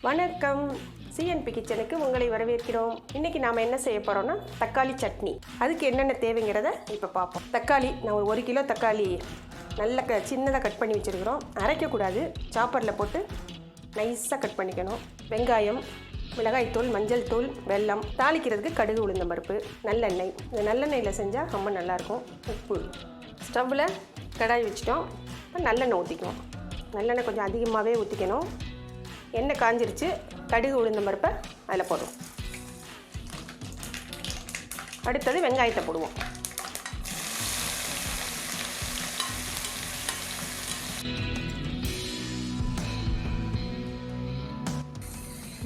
வணக்கம், சிஎன்பி கிச்சனுக்கு உங்களை வரவேற்கிறோம். இன்றைக்கி நாம் என்ன செய்ய போகிறோம்னா தக்காளி சட்னி. அதுக்கு என்னென்ன தேவைங்கிறத இப்போ பார்ப்போம். தக்காளி நான் ஒரு 1 கிலோ தக்காளி நல்ல சின்னதாக கட் பண்ணி வச்சுருக்கிறோம். அரைக்கக்கூடாது, சாப்பரில் போட்டு நைஸாக கட் பண்ணிக்கணும். வெங்காயம், மிளகாய்த்தூள், மஞ்சள் தூள், வெல்லம், தாளிக்கிறதுக்கு கடுகு, உளுந்தம் பருப்பு, நல்லெண்ணெய். இந்த நல்லெண்ணெயில் செஞ்சால் ரொம்ப நல்லாயிருக்கும். உப்பு. ஸ்டவ்வில் கடாய் வச்சுட்டோம். இப்போ நல்லெண்ணெய் ஊற்றிக்குவோம். நல்லெண்ணெய் கொஞ்சம் அதிகமாகவே ஊற்றிக்கணும். எண்ணெய் காஞ்சிருச்சு. கடுகு, உளுந்தம் பருப்பை அதில் போடுவோம். அடுத்தது வெங்காயத்தை போடுவோம்.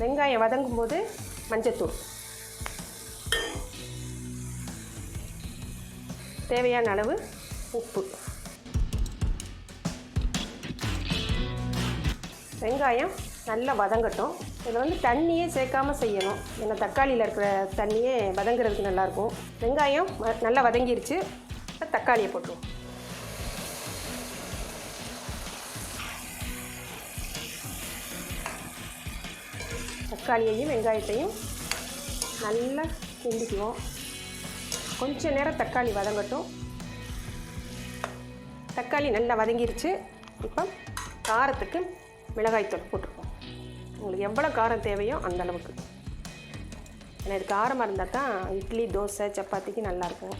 வெங்காயம் வதங்கும் போது மஞ்சத்தூள், தேவையான அளவு உப்பு. வெங்காயம் நல்லா வதங்கட்டும். இதில் தண்ணியே சேர்க்காமல் செய்யணும். ஏன்னா தக்காளியில் இருக்கிற தண்ணியே வதங்கிறதுக்கு நல்லாயிருக்கும். வெங்காயம் நல்லா வதங்கிருச்சு. தக்காளியை போட்டுருவோம். தக்காளியையும் வெங்காயத்தையும் நல்லா கிண்டிக்குவோம். கொஞ்சம் நேரம் தக்காளி வதங்கட்டும். தக்காளி நல்லா வதங்கிருச்சு. இப்போ காரத்துக்கு மிளகாய்த்தூள் போட்டுருவோம். உங்களுக்கு எவ்வளோ காரம் தேவையோ அந்த அளவுக்கு. ஏன்னா இது காரமாக இருந்தால் தான் இட்லி, தோசை, சப்பாத்திக்கு நல்லாயிருக்கும்.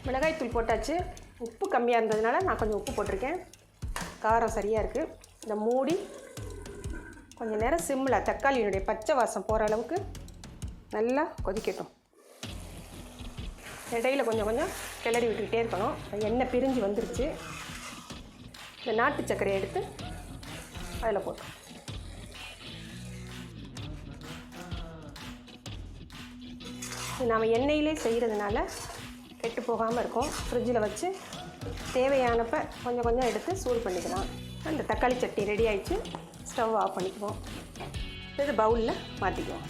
மிளகாய்த்தூள் போட்டாச்சு. உப்பு கம்மியாக இருந்ததுனால நான் கொஞ்சம் உப்பு போட்டிருக்கேன். காரம் சரியாக இருக்குது. இந்த மூடி கொஞ்சம் நேரம் சிம்மில் தக்காளியினுடைய பச்சை வாசம் போகிற அளவுக்கு நல்லா கொதிக்கட்டும். இடையில் கொஞ்சம் கொஞ்சம் கிளறி விட்டுக்கிட்டே இருக்கணும். எண்ணெய் பிரிஞ்சு வந்துருச்சு. இந்த நாட்டு சர்க்கரையை எடுத்து அதில் போட்டோம். நாம் எண்ணெயிலே செய்கிறதுனால கெட்டு போகாமல் இருக்கும். ஃப்ரிட்ஜில் வச்சு தேவையானப்போ கொஞ்சம் கொஞ்சம் எடுத்து சூடு பண்ணிக்கலாம். அந்த தக்காளி சட்னி ரெடி ஆகிடுச்சு. ஸ்டவ் ஆஃப் பண்ணிக்குவோம். இது பவுலில் மாற்றிக்குவோம்.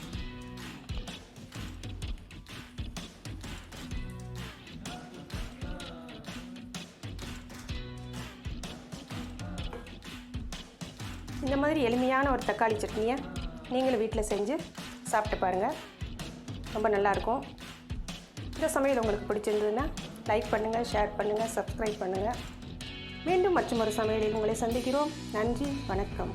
இந்த மாதிரி எளிமையான ஒரு தக்காளி சட்னியை நீங்களும் வீட்டில் செஞ்சு சாப்பிட்டு பாருங்கள். ரொம்ப நல்லாயிருக்கும். இந்த சமையல் உங்களுக்கு பிடிச்சிருந்ததுன்னா லைக் பண்ணுங்கள், ஷேர் பண்ணுங்கள், சப்ஸ்கிரைப் பண்ணுங்கள். மீண்டும் மற்றொரு சமையலில் உங்களை சந்திக்கிறோம். நன்றி, வணக்கம்.